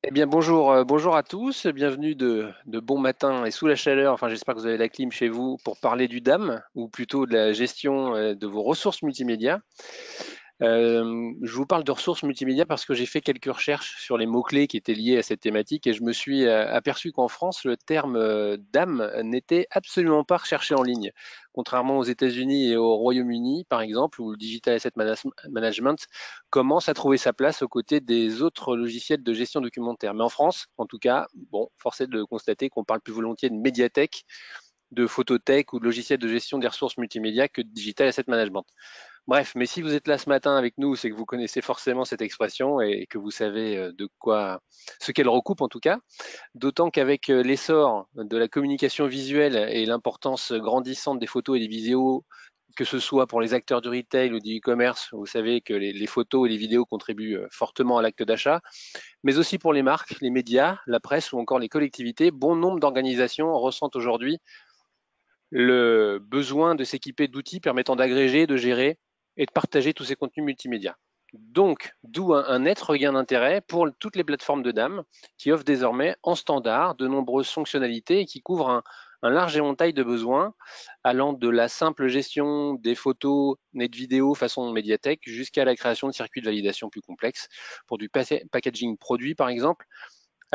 Eh bien, bonjour, bonjour à tous, bienvenue de bon matin et sous la chaleur, enfin j'espère que vous avez la clim chez vous pour parler du DAM, ou plutôt de la gestion de vos ressources multimédia. Je vous parle de ressources multimédia parce que j'ai fait quelques recherches sur les mots-clés qui étaient liés à cette thématique et je me suis aperçu qu'en France, le terme DAM n'était absolument pas recherché en ligne. Contrairement aux États-Unis et au Royaume-Uni, par exemple, où le Digital Asset Management commence à trouver sa place aux côtés des autres logiciels de gestion documentaire. Mais en France, en tout cas, bon, force est de constater qu'on parle plus volontiers de médiathèque, de photothèque ou de logiciels de gestion des ressources multimédia que de Digital Asset Management. Bref, mais si vous êtes là ce matin avec nous, c'est que vous connaissez forcément cette expression et que vous savez de quoi, ce qu'elle recoupe en tout cas. D'autant qu'avec l'essor de la communication visuelle et l'importance grandissante des photos et des vidéos, que ce soit pour les acteurs du retail ou du e-commerce, vous savez que les photos et les vidéos contribuent fortement à l'acte d'achat, mais aussi pour les marques, les médias, la presse ou encore les collectivités, bon nombre d'organisations ressentent aujourd'hui le besoin de s'équiper d'outils permettant d'agréger, de gérer et de partager tous ces contenus multimédia. Donc, d'où un net regain d'intérêt pour toutes les plateformes de DAM qui offrent désormais en standard de nombreuses fonctionnalités et qui couvrent un large éventail de besoins, allant de la simple gestion des photos et de vidéos façon médiathèque jusqu'à la création de circuits de validation plus complexes pour du packaging produit par exemple,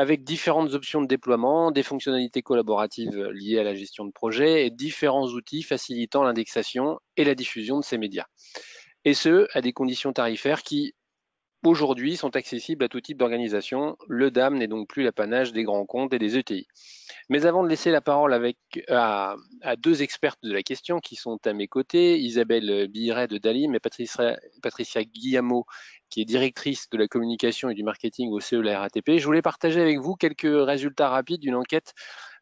avec différentes options de déploiement, des fonctionnalités collaboratives liées à la gestion de projet et différents outils facilitant l'indexation et la diffusion de ces médias. Et ce, à des conditions tarifaires qui, aujourd'hui, sont accessibles à tout type d'organisation. Le DAM n'est donc plus l'apanage des grands comptes et des ETI. Mais avant de laisser la parole à deux expertes de la question qui sont à mes côtés, Isabelle Billeret de Dalim et Patricia Guillamot, qui est directrice de la communication et du marketing au CE de la RATP, je voulais partager avec vous quelques résultats rapides d'une enquête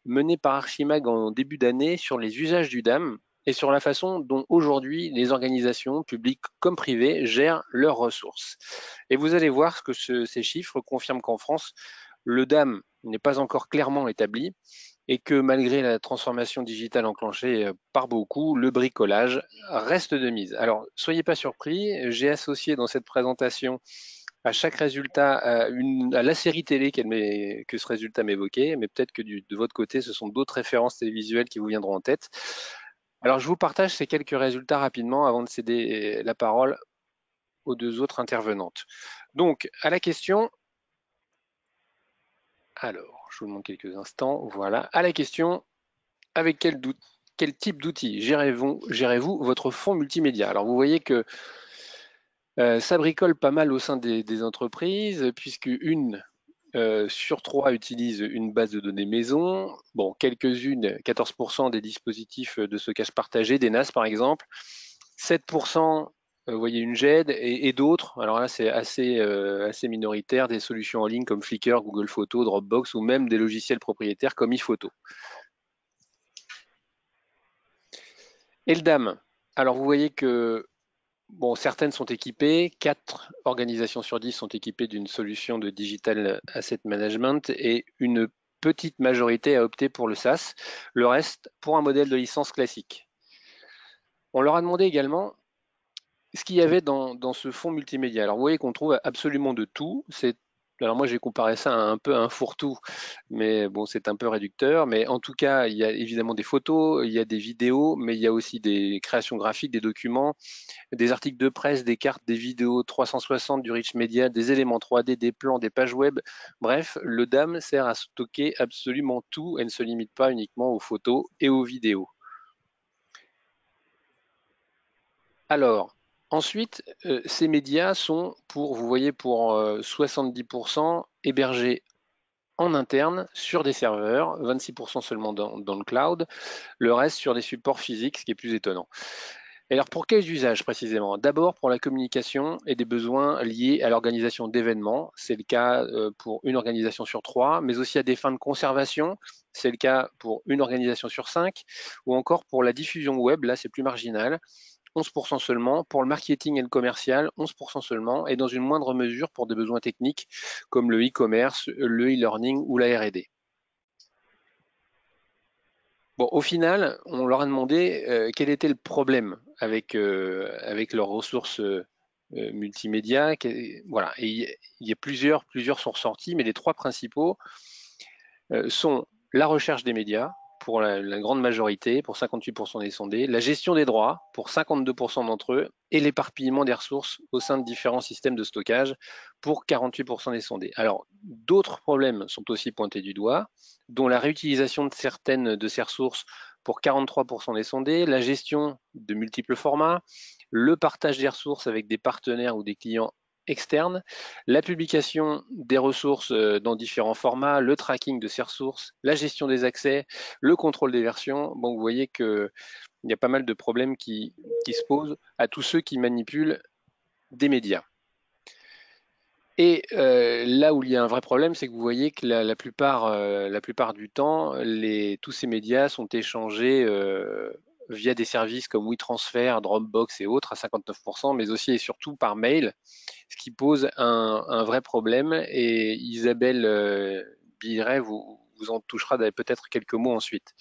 menée par Archimag en début d'année sur les usages du DAM et sur la façon dont aujourd'hui les organisations, publiques comme privées, gèrent leurs ressources. Et vous allez voir que ces chiffres confirment qu'en France, le DAM n'est pas encore clairement établi et que malgré la transformation digitale enclenchée par beaucoup, le bricolage reste de mise. Alors, soyez pas surpris, j'ai associé dans cette présentation à chaque résultat à la série télé que ce résultat m'évoquait, mais peut-être que de votre côté, ce sont d'autres références télévisuelles qui vous viendront en tête. Alors, je vous partage ces quelques résultats rapidement avant de céder la parole aux deux autres intervenantes. Donc, à la question, alors, je vous demande quelques instants, voilà, à la question, avec quel type d'outils gérez-vous votre fonds multimédia? Alors, vous voyez que ça bricole pas mal au sein des entreprises, puisque une sur trois utilisent une base de données maison. Bon, quelques-unes, 14% des dispositifs de stockage partagé, des NAS par exemple. 7%, vous voyez une GED, et d'autres, alors là c'est assez minoritaire, des solutions en ligne comme Flickr, Google Photos, Dropbox ou même des logiciels propriétaires comme iPhoto. Et le DAM, alors vous voyez que bon, certaines sont équipées, 4 organisations sur 10 sont équipées d'une solution de digital asset management et une petite majorité a opté pour le SaaS, le reste pour un modèle de licence classique. On leur a demandé également ce qu'il y avait dans ce fonds multimédia. Alors vous voyez qu'on trouve absolument de tout. Alors moi j'ai comparé ça un peu à un fourre-tout, mais bon c'est un peu réducteur. Mais en tout cas il y a évidemment des photos, il y a des vidéos, mais il y a aussi des créations graphiques, des documents, des articles de presse, des cartes, des vidéos 360, du rich media, des éléments 3D, des plans, des pages web. Bref, le DAM sert à stocker absolument tout et ne se limite pas uniquement aux photos et aux vidéos. Alors, ensuite, ces médias sont vous voyez, pour 70% hébergés en interne sur des serveurs, 26% seulement dans le cloud, le reste sur des supports physiques, ce qui est plus étonnant. Et alors pour quels usages précisément? D'abord pour la communication et des besoins liés à l'organisation d'événements. C'est le cas pour une organisation sur trois, mais aussi à des fins de conservation. C'est le cas pour une organisation sur cinq, ou encore pour la diffusion web. Là, c'est plus marginal. 11% seulement. Pour le marketing et le commercial, 11% seulement. Et dans une moindre mesure pour des besoins techniques comme le e-commerce, le e-learning ou la R&D. Bon, au final, on leur a demandé quel était le problème avec leurs ressources multimédia. Voilà, et il y a plusieurs sont ressortis, mais les trois principaux sont la recherche des médias, pour la grande majorité, pour 58% des sondés, la gestion des droits, pour 52% d'entre eux, et l'éparpillement des ressources au sein de différents systèmes de stockage, pour 48% des sondés. Alors, d'autres problèmes sont aussi pointés du doigt, dont la réutilisation de certaines de ces ressources pour 43% des sondés, la gestion de multiples formats, le partage des ressources avec des partenaires ou des clients externes, la publication des ressources dans différents formats, le tracking de ces ressources, la gestion des accès, le contrôle des versions. Bon, vous voyez qu'il y a pas mal de problèmes qui se posent à tous ceux qui manipulent des médias. Et là où il y a un vrai problème, c'est que vous voyez que la plupart du temps, tous ces médias sont échangés via des services comme WeTransfer, Dropbox et autres à 59%, mais aussi et surtout par mail, ce qui pose un vrai problème. Et Isabelle Billeret vous en touchera peut-être quelques mots ensuite.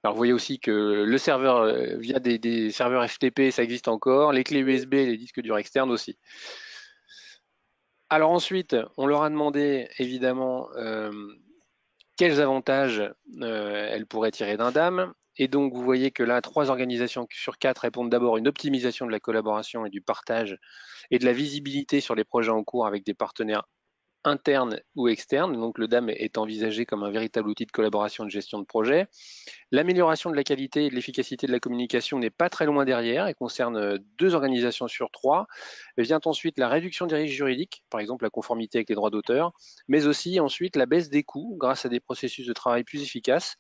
Alors vous voyez aussi que le serveur, via des serveurs FTP, ça existe encore, les clés USB, les disques durs externes aussi. Alors ensuite, on leur a demandé évidemment quels avantages elles pourraient tirer d'un DAM. Et donc vous voyez que là, 3 organisations sur 4 répondent d'abord à une optimisation de la collaboration et du partage et de la visibilité sur les projets en cours avec des partenaires internes ou externes. Donc le DAM est envisagé comme un véritable outil de collaboration et de gestion de projet. L'amélioration de la qualité et de l'efficacité de la communication n'est pas très loin derrière et concerne 2 organisations sur 3. Vient ensuite la réduction des risques juridiques, par exemple la conformité avec les droits d'auteur, mais aussi ensuite la baisse des coûts grâce à des processus de travail plus efficaces.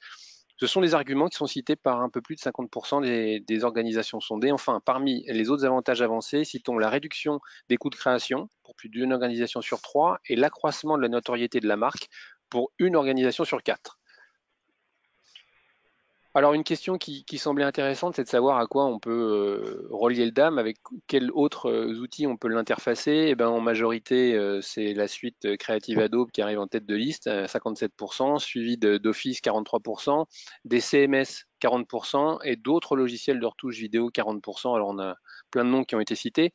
Ce sont les arguments qui sont cités par un peu plus de 50% des organisations sondées. Enfin, parmi les autres avantages avancés, citons la réduction des coûts de création pour plus d'une organisation sur 3 et l'accroissement de la notoriété de la marque pour une organisation sur 4. Alors une question qui semblait intéressante, c'est de savoir à quoi on peut relier le DAM, avec quels autres outils on peut l'interfacer. Eh ben, en majorité, c'est la suite Creative Adobe qui arrive en tête de liste, 57%, suivi d'Office 43%, des CMS 40% et d'autres logiciels de retouche vidéo 40%. Alors on a plein de noms qui ont été cités.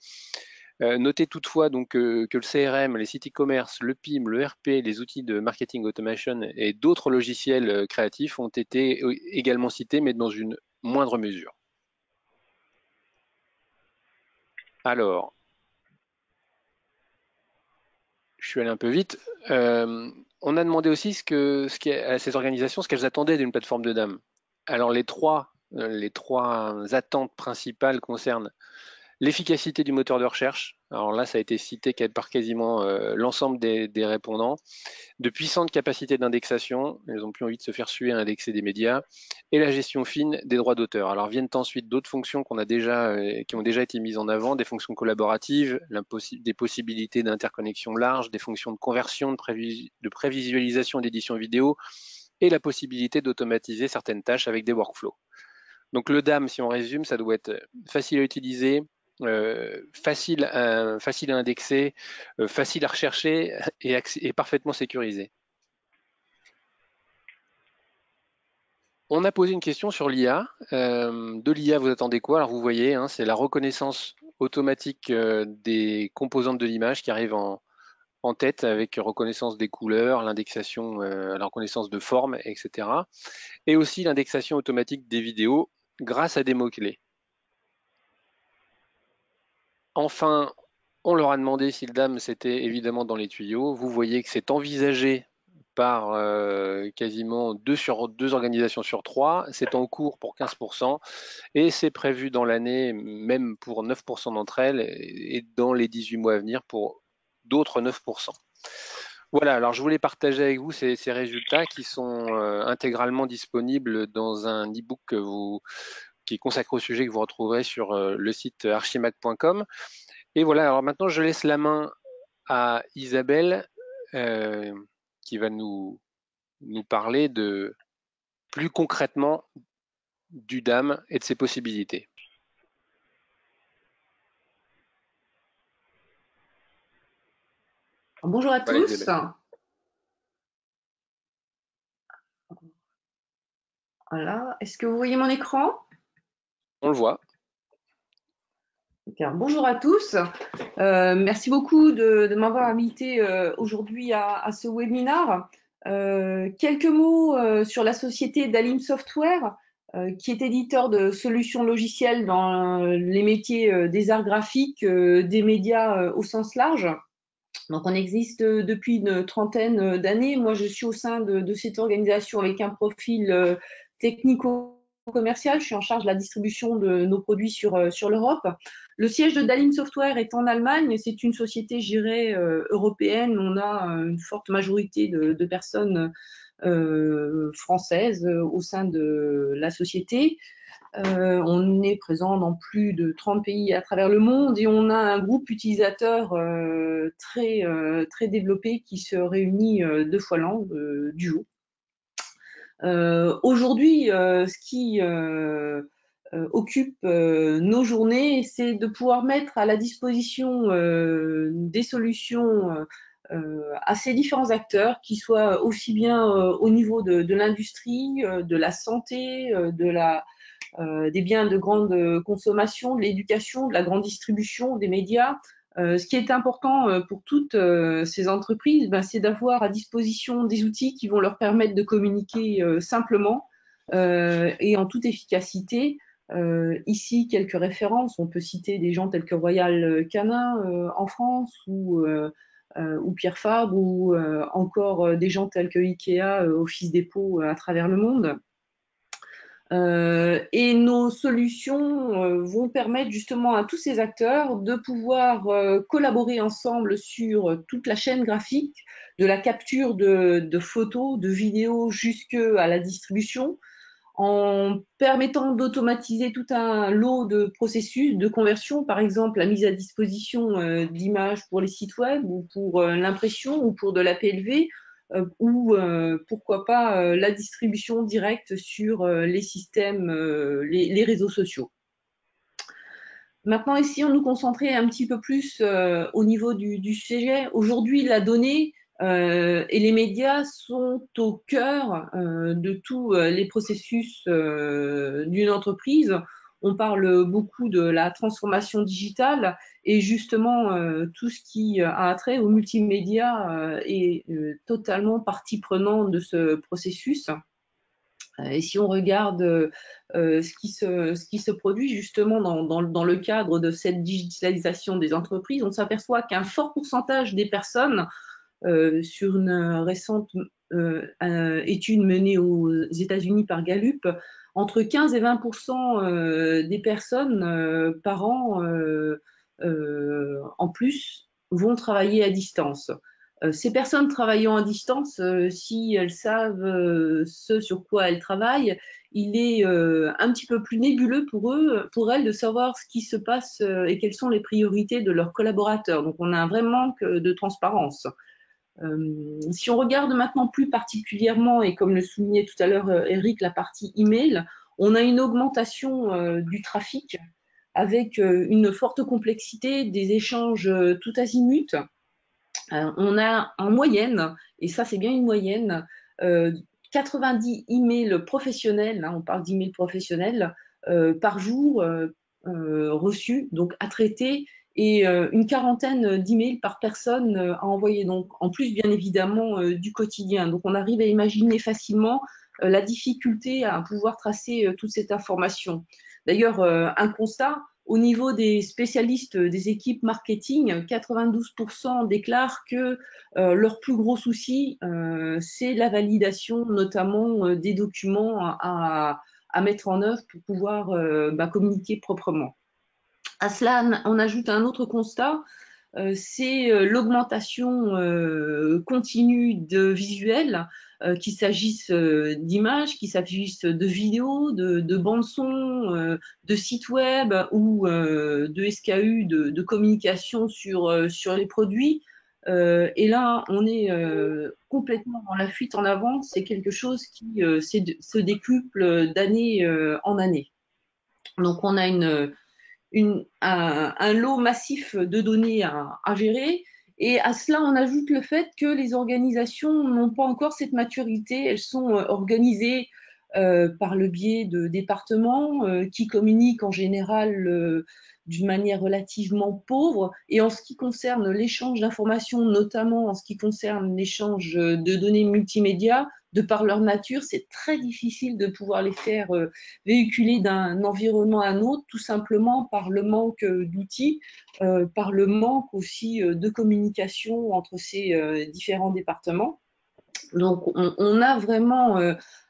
Notez toutefois donc que le CRM, les sites e-commerce, le PIM, le RP, les outils de marketing automation et d'autres logiciels créatifs ont été également cités, mais dans une moindre mesure. Alors, je suis allé un peu vite. On a demandé aussi à ces organisations ce qu'elles attendaient d'une plateforme de DAM. Alors, les trois attentes principales concernent l'efficacité du moteur de recherche. Alors là, ça a été cité par quasiment l'ensemble des répondants. De puissantes capacités d'indexation, elles n'ont plus envie de se faire suer à indexer des médias, et la gestion fine des droits d'auteur. Alors viennent ensuite d'autres fonctions qui ont déjà été mises en avant, des fonctions collaboratives, des possibilités d'interconnexion large, des fonctions de conversion, de prévisualisation d'édition vidéo, et la possibilité d'automatiser certaines tâches avec des workflows. Donc le DAM, si on résume, ça doit être facile à utiliser, facile à indexer, facile à rechercher et parfaitement sécurisé. On a posé une question sur l'IA. De l'IA, vous attendez quoi? Alors vous voyez, hein, c'est la reconnaissance automatique des composantes de l'image qui arrive en tête avec reconnaissance des couleurs, l'indexation, la reconnaissance de forme, etc. Et aussi l'indexation automatique des vidéos grâce à des mots-clés. Enfin, on leur a demandé si le DAM c'était évidemment dans les tuyaux. Vous voyez que c'est envisagé par quasiment 2 organisations sur 3. C'est en cours pour 15% et c'est prévu dans l'année même pour 9% d'entre elles et dans les 18 mois à venir pour d'autres 9%. Voilà, alors je voulais partager avec vous ces résultats qui sont intégralement disponibles dans un e-book qui est consacré au sujet que vous retrouverez sur le site archimac.com. Et voilà, alors maintenant je laisse la main à Isabelle euh, qui va nous parler plus concrètement du DAM et de ses possibilités. Bonjour à Voilà tous. Isabelle. Voilà. Est-ce que vous voyez mon écran? On le voit. Bien, bonjour à tous. Merci beaucoup de m'avoir invité aujourd'hui à ce webinaire. Quelques mots sur la société Dalim Software, qui est éditeur de solutions logicielles dans les métiers des arts graphiques, des médias au sens large. Donc, on existe depuis une trentaine d'années. Moi, je suis au sein de cette organisation avec un profil technico-commercial. Je suis en charge de la distribution de nos produits sur l'Europe. Le siège de Dalim Software est en Allemagne. C'est une société, je dirais, européenne. On a une forte majorité de personnes françaises au sein de la société. On est présent dans plus de 30 pays à travers le monde et on a un groupe utilisateur très développé qui se réunit 2 fois l'an, Duo. Aujourd'hui, ce qui occupe nos journées, c'est de pouvoir mettre à la disposition des solutions à ces différents acteurs, qui soient aussi bien au niveau de l'industrie, de la santé, des biens de grande consommation, de l'éducation, de la grande distribution, des médias. Ce qui est important pour toutes ces entreprises, c'est d'avoir à disposition des outils qui vont leur permettre de communiquer simplement et en toute efficacité. Ici, quelques références. On peut citer des gens tels que Royal Canin en France ou Pierre Fabre ou encore des gens tels que Ikea, Office Dépôt à travers le monde. Et nos solutions vont permettre justement à tous ces acteurs de pouvoir collaborer ensemble sur toute la chaîne graphique, de la capture de photos, de vidéos jusqu'à la distribution, en permettant d'automatiser tout un lot de processus de conversion, par exemple la mise à disposition d'images pour les sites web ou pour l'impression ou pour de la PLV, ou pourquoi pas la distribution directe sur les systèmes, les réseaux sociaux. Maintenant, essayons de nous concentrer un petit peu plus au niveau du sujet. Aujourd'hui, la donnée et les médias sont au cœur de tous les processus d'une entreprise. On parle beaucoup de la transformation digitale et justement tout ce qui a trait au multimédia est totalement partie prenante de ce processus. Et si on regarde ce qui se produit justement dans le cadre de cette digitalisation des entreprises, on s'aperçoit qu'un fort pourcentage des personnes, sur une récente étude menée aux États-Unis par Gallup, entre 15 et 20% des personnes par an en plus vont travailler à distance. Ces personnes travaillant à distance, si elles savent ce sur quoi elles travaillent, il est un petit peu plus nébuleux pour elles, de savoir ce qui se passe et quelles sont les priorités de leurs collaborateurs. Donc, on a un vrai manque de transparence. Si on regarde maintenant plus particulièrement, et comme le soulignait tout à l'heure Eric, la partie email, on a une augmentation du trafic avec une forte complexité des échanges tout azimut. On a en moyenne, et ça c'est bien une moyenne, 90 emails professionnels, hein, on parle d'emails professionnels, par jour reçus, donc à traiter, et une quarantaine d'emails par personne à envoyer, donc en plus bien évidemment du quotidien. Donc on arrive à imaginer facilement la difficulté à pouvoir tracer toute cette information. D'ailleurs, un constat, au niveau des spécialistes des équipes marketing, 92% déclarent que leur plus gros souci, c'est la validation notamment des documents à mettre en œuvre pour pouvoir communiquer proprement. À cela, on ajoute un autre constat, c'est l'augmentation continue de visuels, qu'il s'agisse d'images, qu'il s'agisse de vidéos, de bandes son, de sites web ou de SKU, de communication sur les produits. Et là, on est complètement dans la fuite en avant. C'est quelque chose qui se décuple d'année en année. Donc, on a un lot massif de données à gérer. Et à cela, on ajoute le fait que les organisations n'ont pas encore cette maturité. Elles sont organisées par le biais de départements qui communiquent en général d'une manière relativement pauvre. Et en ce qui concerne l'échange d'informations, notamment en ce qui concerne l'échange de données multimédia, de par leur nature, c'est très difficile de pouvoir les faire véhiculer d'un environnement à un autre, tout simplement par le manque d'outils, par le manque aussi de communication entre ces différents départements. Donc, on a vraiment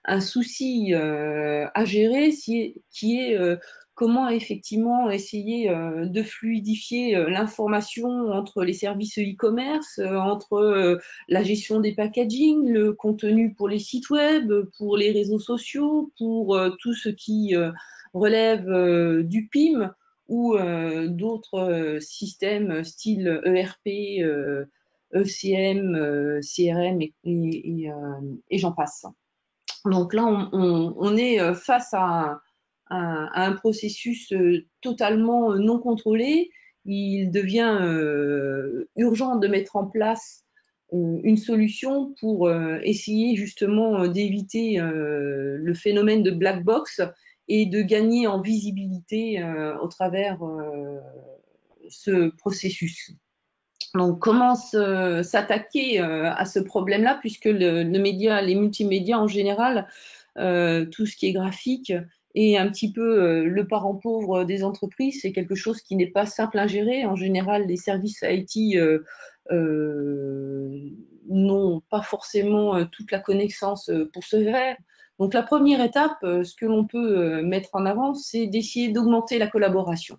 un souci à gérer qui est comment effectivement essayer de fluidifier l'information entre les services e-commerce, entre la gestion des packaging, le contenu pour les sites web, pour les réseaux sociaux, pour tout ce qui relève du PIM ou d'autres systèmes style ERP, ECM, CRM et j'en passe. Donc là, on est face à un processus totalement non contrôlé. Il devient urgent de mettre en place une solution pour essayer justement d'éviter le phénomène de black box et de gagner en visibilité au travers ce processus. Donc, comment s'attaquer à ce problème-là, puisque le média, les multimédias en général, tout ce qui est graphique et un petit peu le parent pauvre des entreprises, c'est quelque chose qui n'est pas simple à gérer. En général, les services IT n'ont pas forcément toute la connaissance pour ce faire. Donc, la première étape, ce que l'on peut mettre en avant, c'est d'essayer d'augmenter la collaboration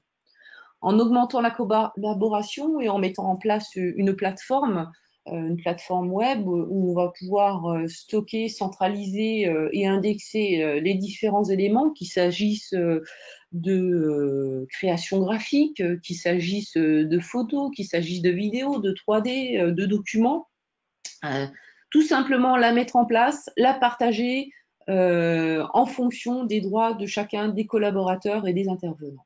en augmentant la collaboration et en mettant en place une plateforme web où on va pouvoir stocker, centraliser et indexer les différents éléments, qu'il s'agisse de création graphique, qu'il s'agisse de photos, qu'il s'agisse de vidéos, de 3D, de documents. Tout simplement la mettre en place, la partager en fonction des droits de chacun des collaborateurs et des intervenants.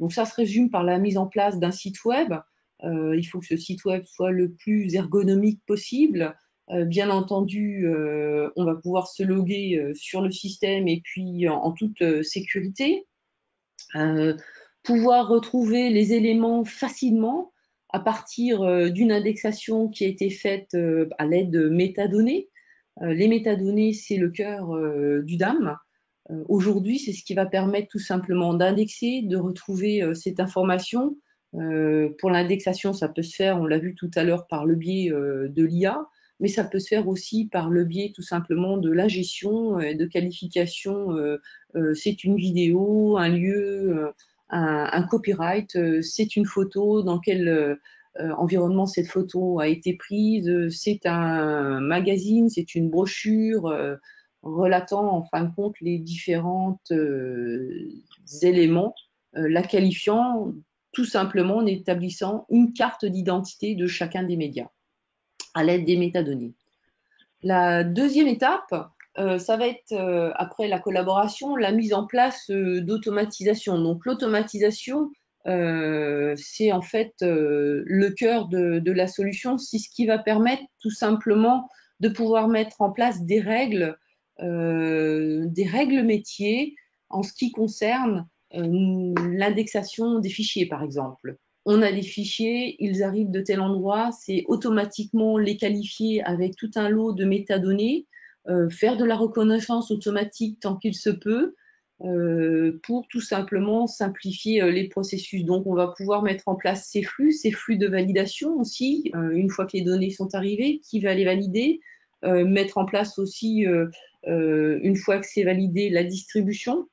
Donc ça se résume par la mise en place d'un site web. Il faut que ce site web soit le plus ergonomique possible. Bien entendu, on va pouvoir se loguer sur le système et puis en toute sécurité. Pouvoir retrouver les éléments facilement à partir d'une indexation qui a été faite à l'aide de métadonnées. Les métadonnées, c'est le cœur du DAM. Aujourd'hui, c'est ce qui va permettre tout simplement d'indexer, de retrouver cette information. Pour l'indexation, ça peut se faire, on l'a vu tout à l'heure, par le biais de l'IA, mais ça peut se faire aussi par le biais tout simplement de la gestion et de qualification. C'est une vidéo, un lieu, un copyright, c'est une photo, dans quel environnement cette photo a été prise, c'est un magazine, c'est une brochure relatant en fin de compte les différents éléments, la qualifiant tout simplement en établissant une carte d'identité de chacun des médias à l'aide des métadonnées. La deuxième étape, ça va être, après la collaboration, la mise en place d'automatisation. Donc l'automatisation, c'est en fait le cœur de la solution. C'est ce qui va permettre tout simplement de pouvoir mettre en place des règles métiers en ce qui concerne l'indexation des fichiers, par exemple. On a des fichiers, ils arrivent de tel endroit, c'est automatiquement les qualifier avec tout un lot de métadonnées, faire de la reconnaissance automatique tant qu'il se peut, pour tout simplement simplifier les processus. Donc, on va pouvoir mettre en place ces flux de validation aussi, une fois que les données sont arrivées, qui va les valider, mettre en place aussi, une fois que c'est validé, la distribution.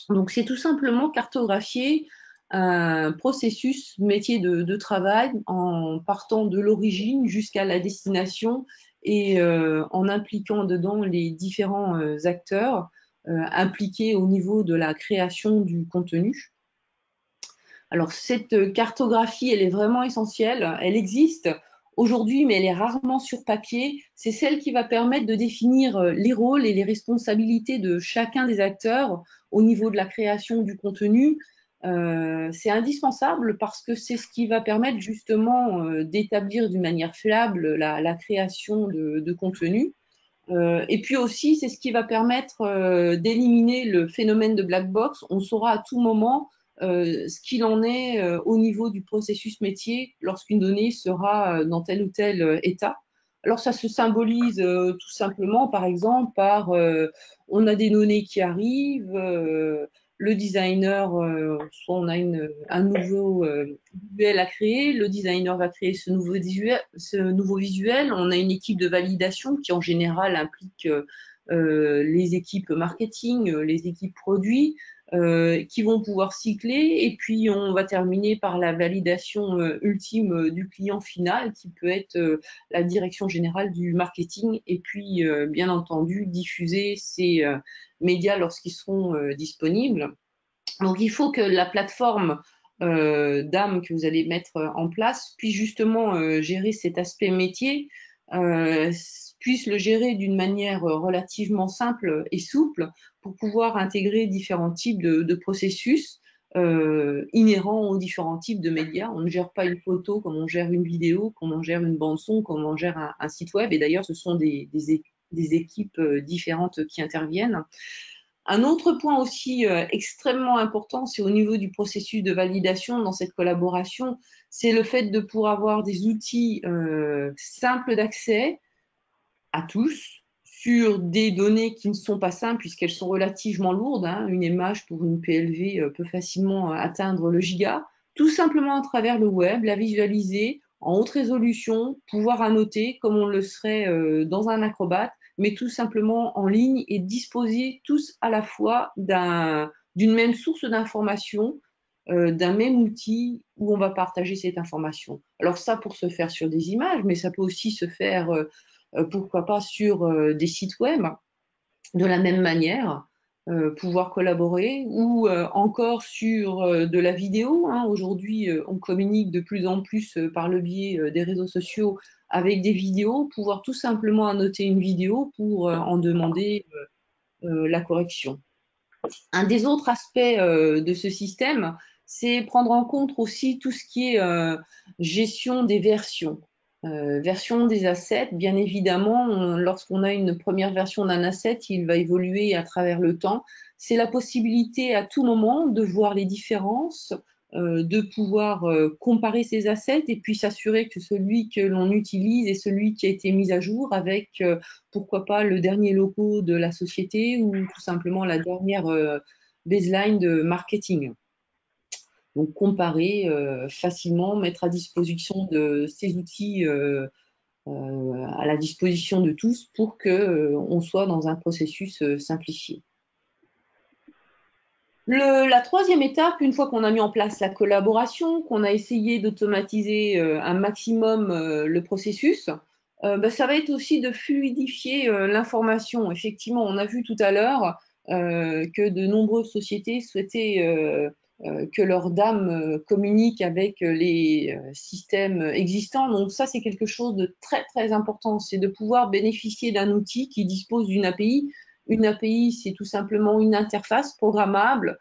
Donc, c'est tout simplement cartographier un processus métier de travail en partant de l'origine jusqu'à la destination et en impliquant dedans les différents acteurs impliqués au niveau de la création du contenu. Alors, cette cartographie, elle est vraiment essentielle. Elle existe aujourd'hui, mais elle est rarement sur papier. C'est celle qui va permettre de définir les rôles et les responsabilités de chacun des acteurs au niveau de la création du contenu. C'est indispensable parce que c'est ce qui va permettre justement d'établir d'une manière fiable la création de contenu. Et puis aussi, c'est ce qui va permettre d'éliminer le phénomène de black box. On saura à tout moment ce qu'il en est au niveau du processus métier lorsqu'une donnée sera dans tel ou tel état. Alors ça se symbolise tout simplement, par exemple, par on a des données qui arrivent, le designer, soit on a un nouveau visuel à créer, le designer va créer ce nouveau visuel, on a une équipe de validation qui en général implique les équipes marketing, les équipes produits, qui vont pouvoir cycler, et puis on va terminer par la validation ultime du client final, qui peut être la direction générale du marketing, et puis bien entendu diffuser ces médias lorsqu'ils seront disponibles. Donc il faut que la plateforme d'âme que vous allez mettre en place puisse justement gérer cet aspect métier, puisse le gérer d'une manière relativement simple et souple pour pouvoir intégrer différents types de processus inhérents aux différents types de médias. On ne gère pas une photo comme on gère une vidéo, comme on gère une bande son, comme on gère un site web. Et d'ailleurs, ce sont des équipes différentes qui interviennent. Un autre point aussi extrêmement important, c'est au niveau du processus de validation dans cette collaboration, c'est le fait de pouvoir avoir des outils simples d'accès à tous sur des données qui ne sont pas simples puisqu'elles sont relativement lourdes. Hein. Une image pour une PLV peut facilement atteindre le giga. Tout simplement à travers le web, la visualiser en haute résolution, pouvoir annoter comme on le serait dans un Acrobat, mais tout simplement en ligne et disposer tous à la fois d'une même source d'information, d'un même outil où on va partager cette information. Alors ça pour se faire sur des images, mais ça peut aussi se faire pourquoi pas sur des sites web, de la même manière, pouvoir collaborer, ou encore sur de la vidéo. Hein. Aujourd'hui, on communique de plus en plus par le biais des réseaux sociaux avec des vidéos, pouvoir tout simplement annoter une vidéo pour en demander la correction. Un des autres aspects de ce système, c'est prendre en compte aussi tout ce qui est gestion des versions. Version des assets, bien évidemment, lorsqu'on a une première version d'un asset, il va évoluer à travers le temps. C'est la possibilité à tout moment de voir les différences, de pouvoir comparer ces assets et puis s'assurer que celui que l'on utilise est celui qui a été mis à jour avec, pourquoi pas, le dernier logo de la société ou tout simplement la dernière baseline de marketing. Donc comparer facilement, mettre à disposition de ces outils à la disposition de tous pour qu'on soit dans un processus simplifié. La troisième étape, une fois qu'on a mis en place la collaboration, qu'on a essayé d'automatiser un maximum le processus, ça va être aussi de fluidifier l'information. Effectivement, on a vu tout à l'heure que de nombreuses sociétés souhaitaient que leurs dames communiquent avec les systèmes existants. Donc ça, c'est quelque chose de très, très important. C'est de pouvoir bénéficier d'un outil qui dispose d'une API. Une API, c'est tout simplement une interface programmable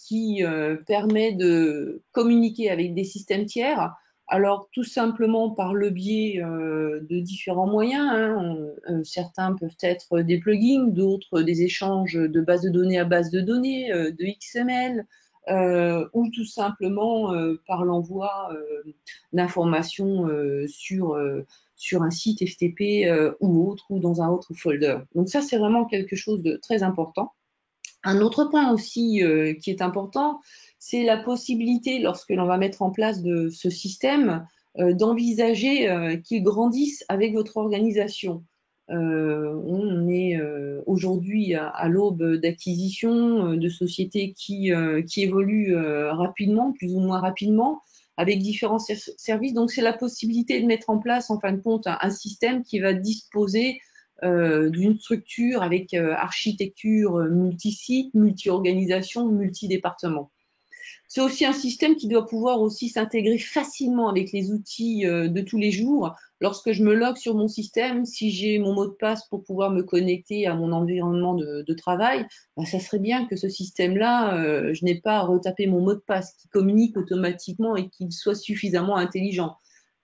qui permet de communiquer avec des systèmes tiers. Alors, tout simplement par le biais de différents moyens. Hein. Certains peuvent être des plugins, d'autres des échanges de base de données à base de données, de XML, ou tout simplement par l'envoi d'informations sur un site FTP ou autre, ou dans un autre folder. Donc ça, c'est vraiment quelque chose de très important. Un autre point aussi qui est important, c'est la possibilité, lorsque l'on va mettre en place ce système, d'envisager qu'il grandisse avec votre organisation. On est aujourd'hui à l'aube d'acquisition de sociétés qui évoluent rapidement, plus ou moins rapidement, avec différents services. Donc, c'est la possibilité de mettre en place, en fin de compte, un système qui va disposer d'une structure avec architecture multi-site, multi-organisation, multi-département. C'est aussi un système qui doit pouvoir aussi s'intégrer facilement avec les outils de tous les jours. Lorsque je me logue sur mon système, si j'ai mon mot de passe pour pouvoir me connecter à mon environnement de travail, ça serait bien que ce système-là, je n'ai pas à retaper mon mot de passe, qui communique automatiquement et qu'il soit suffisamment intelligent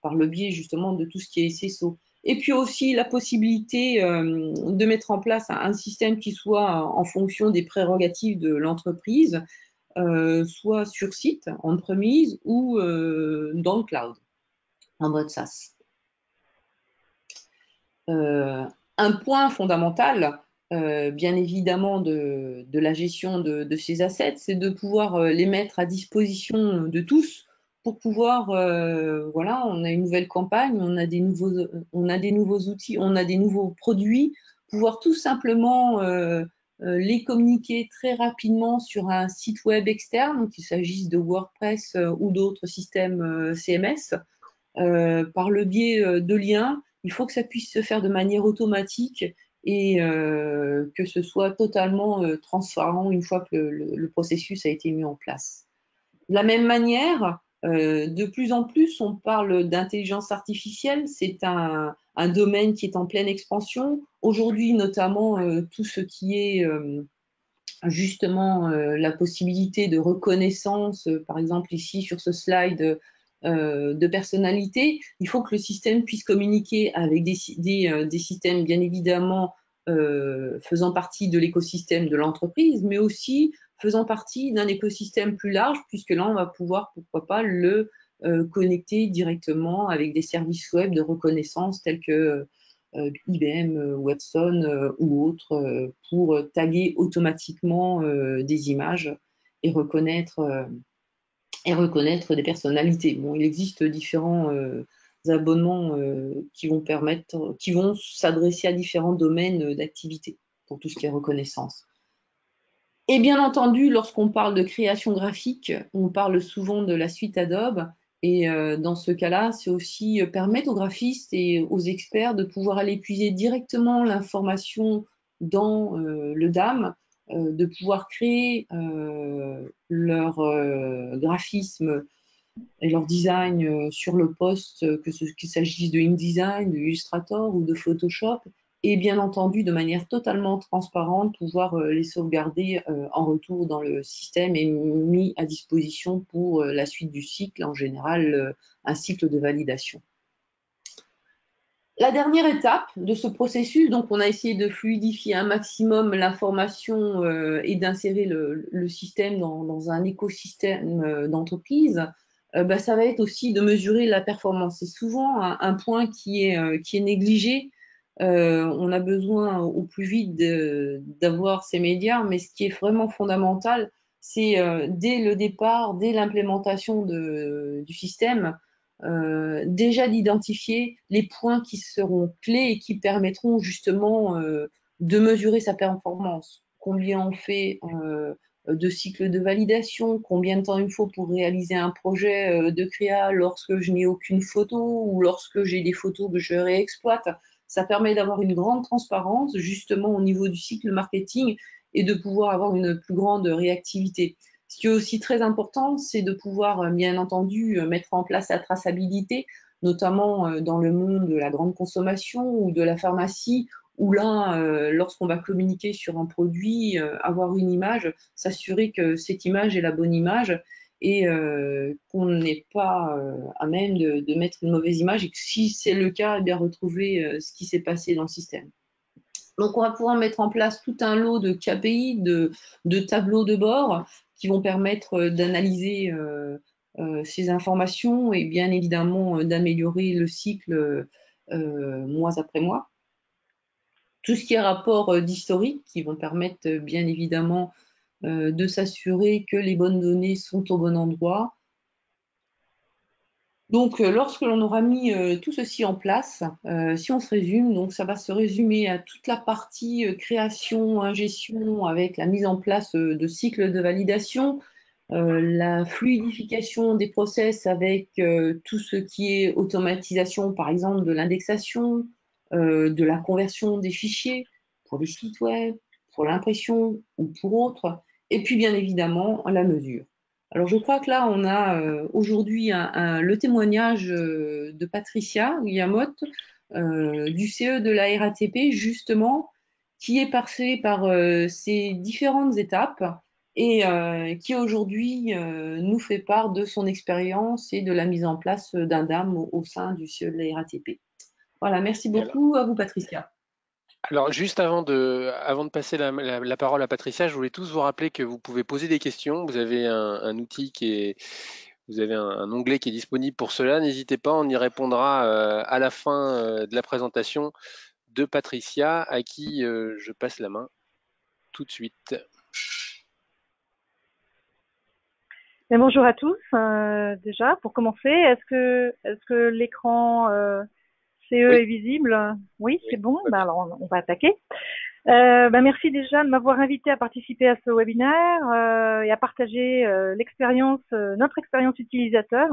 par le biais justement de tout ce qui est SSO. Et puis aussi la possibilité de mettre en place un système qui soit en fonction des prérogatives de l'entreprise, soit sur site, on-premise, ou dans le cloud, en mode SaaS. Un point fondamental, bien évidemment, de la gestion de ces assets, c'est de pouvoir les mettre à disposition de tous pour pouvoir, voilà, on a une nouvelle campagne, on a des nouveaux outils, on a des nouveaux produits, pouvoir tout simplement les communiquer très rapidement sur un site web externe, qu'il s'agisse de WordPress ou d'autres systèmes CMS, par le biais de liens. Il faut que ça puisse se faire de manière automatique et que ce soit totalement transparent une fois que le processus a été mis en place. De la même manière, de plus en plus, on parle d'intelligence artificielle. C'est un domaine qui est en pleine expansion. Aujourd'hui, notamment, tout ce qui est justement la possibilité de reconnaissance, par exemple ici sur ce slide, de personnalité, il faut que le système puisse communiquer avec des systèmes bien évidemment faisant partie de l'écosystème de l'entreprise, mais aussi faisant partie d'un écosystème plus large, puisque là on va pouvoir, pourquoi pas, le connecter directement avec des services web de reconnaissance tels que IBM, Watson ou autres pour taguer automatiquement des images et reconnaître des personnalités. Bon, il existe différents abonnements qui vont s'adresser à différents domaines d'activité pour tout ce qui est reconnaissance. Et bien entendu, lorsqu'on parle de création graphique, on parle souvent de la suite Adobe. Et dans ce cas-là, c'est aussi permettre aux graphistes et aux experts de pouvoir aller puiser directement l'information dans le DAM, de pouvoir créer leur graphisme et leur design sur le poste, qu'il s'agisse de InDesign, de Illustrator ou de Photoshop, et bien entendu de manière totalement transparente, pouvoir les sauvegarder en retour dans le système et mis à disposition pour la suite du cycle, en général un cycle de validation. La dernière étape de ce processus, donc on a essayé de fluidifier un maximum l'information et d'insérer le système dans un écosystème d'entreprise. Ça va être aussi de mesurer la performance. C'est souvent un point qui est négligé. On a besoin au plus vite d'avoir ces médias, mais ce qui est vraiment fondamental, c'est dès le départ, dès l'implémentation du système, déjà d'identifier les points qui seront clés et qui permettront justement de mesurer sa performance. Combien on fait de cycles de validation, combien de temps il faut pour réaliser un projet de créa lorsque je n'ai aucune photo ou lorsque j'ai des photos que je réexploite. Ça permet d'avoir une grande transparence justement au niveau du cycle marketing et de pouvoir avoir une plus grande réactivité. Ce qui est aussi très important, c'est de pouvoir, bien entendu, mettre en place la traçabilité, notamment dans le monde de la grande consommation ou de la pharmacie, où là, lorsqu'on va communiquer sur un produit, avoir une image, s'assurer que cette image est la bonne image et qu'on n'est pas à même de mettre une mauvaise image et que si c'est le cas, eh bien retrouver ce qui s'est passé dans le système. Donc, on va pouvoir mettre en place tout un lot de KPI, de tableaux de bord qui vont permettre d'analyser ces informations et bien évidemment d'améliorer le cycle mois après mois. Tout ce qui est rapport d'historique qui vont permettre bien évidemment de s'assurer que les bonnes données sont au bon endroit. Donc, lorsque l'on aura mis tout ceci en place, si on se résume, donc ça va se résumer à toute la partie création, ingestion, avec la mise en place de cycles de validation, la fluidification des process avec tout ce qui est automatisation, par exemple de l'indexation, de la conversion des fichiers pour les sites web, pour l'impression ou pour autres, et puis bien évidemment la mesure. Alors je crois que là on a aujourd'hui le témoignage de Patricia Guillemot du CE de la RATP justement qui est passé par ces différentes étapes et qui aujourd'hui nous fait part de son expérience et de la mise en place d'un DAM au sein du CE de la RATP. Voilà, merci Et alors, beaucoup à vous, Patricia. juste avant de passer la parole à Patricia, je voulais tous vous rappeler que vous pouvez poser des questions. Vous avez un outil vous avez un onglet qui est disponible pour cela. N'hésitez pas, on y répondra à la fin de la présentation de Patricia, à qui je passe la main tout de suite. Mais bonjour à tous. Déjà, pour commencer, est-ce que l'écran CE Oui, est visible? Oui, oui, c'est bon. tout va Ben bien. alors, on va attaquer. Merci déjà de m'avoir invité à participer à ce webinaire et à partager notre expérience utilisateur,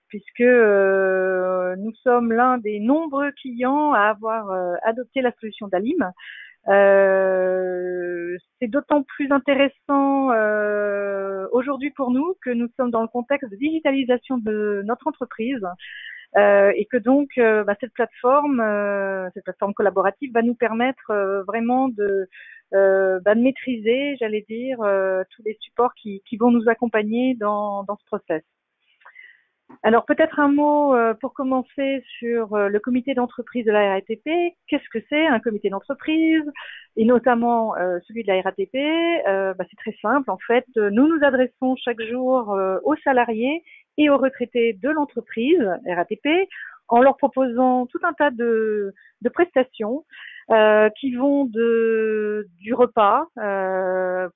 puisque nous sommes l'un des nombreux clients à avoir adopté la solution d'Alim. C'est d'autant plus intéressant aujourd'hui pour nous que nous sommes dans le contexte de digitalisation de notre entreprise et que donc cette plateforme collaborative va nous permettre vraiment de maîtriser, j'allais dire, tous les supports qui vont nous accompagner dans ce process. Alors peut-être un mot pour commencer sur le comité d'entreprise de la RATP. Qu'est-ce que c'est un comité d'entreprise et notamment celui de la RATP? C'est très simple en fait. Nous nous adressons chaque jour aux salariés et aux retraités de l'entreprise RATP en leur proposant tout un tas de prestations qui vont du repas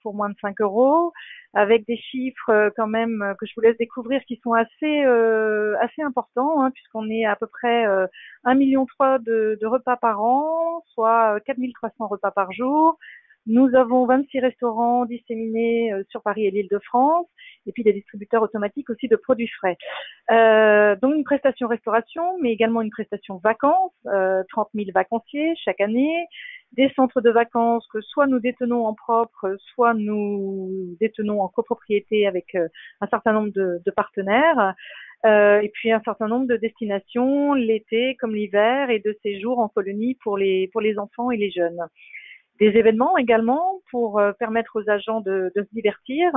pour moins de 5 euros, avec des chiffres quand même que je vous laisse découvrir qui sont assez importants, hein, puisqu'on est à peu près 1,3 million de repas par an, soit 4 300 repas par jour. Nous avons 26 restaurants disséminés sur Paris et l'Île-de-France, et puis des distributeurs automatiques aussi de produits frais. Donc une prestation restauration, mais également une prestation vacances, 30 000 vacanciers chaque année, des centres de vacances que soit nous détenons en propre, soit nous détenons en copropriété avec un certain nombre de partenaires, et puis un certain nombre de destinations l'été comme l'hiver et de séjours en colonie pour les enfants et les jeunes. Des événements également pour permettre aux agents de se divertir,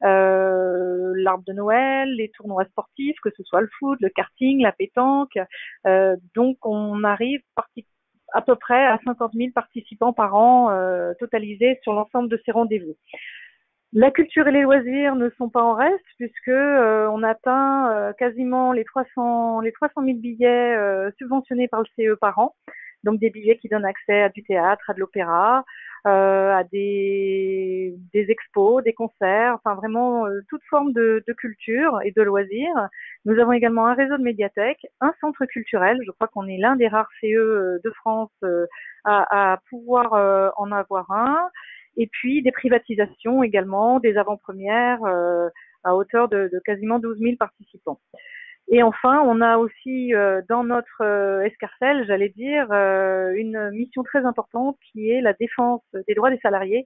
l'arbre de Noël, les tournois sportifs, que ce soit le foot, le karting, la pétanque. Donc on arrive à peu près à 50 000 participants par an totalisés sur l'ensemble de ces rendez-vous. La culture et les loisirs ne sont pas en reste puisque on atteint quasiment les 300 000 billets subventionnés par le CE par an. Donc des billets qui donnent accès à du théâtre, à de l'opéra, à des expos, des concerts, enfin vraiment toute forme de culture et de loisirs. Nous avons également un réseau de médiathèques, un centre culturel. Je crois qu'on est l'un des rares CE de France à pouvoir en avoir un. Et puis des privatisations également, des avant-premières à hauteur de quasiment 12 000 participants. Et enfin, on a aussi dans notre escarcelle, j'allais dire, une mission très importante qui est la défense des droits des salariés,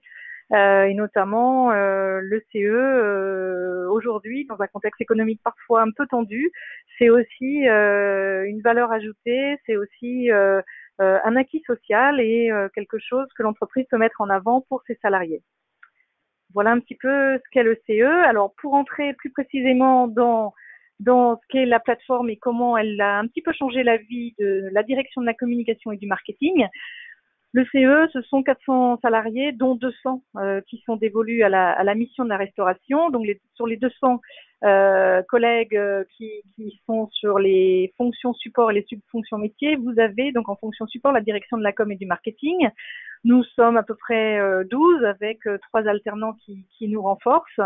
et notamment le CE aujourd'hui, dans un contexte économique parfois un peu tendu, c'est aussi une valeur ajoutée, c'est aussi un acquis social et quelque chose que l'entreprise peut mettre en avant pour ses salariés. Voilà un petit peu ce qu'est le CE. Alors, pour entrer plus précisément dans ce qu'est la plateforme et comment elle a un petit peu changé la vie de la direction de la communication et du marketing, le CE, ce sont 400 salariés, dont 200 qui sont dévolus à la mission de la restauration. Donc, sur les 200 collègues qui sont sur les fonctions support et les subfonctions métiers, vous avez donc en fonction support la direction de la com et du marketing. Nous sommes à peu près 12 avec 3 alternants qui nous renforcent.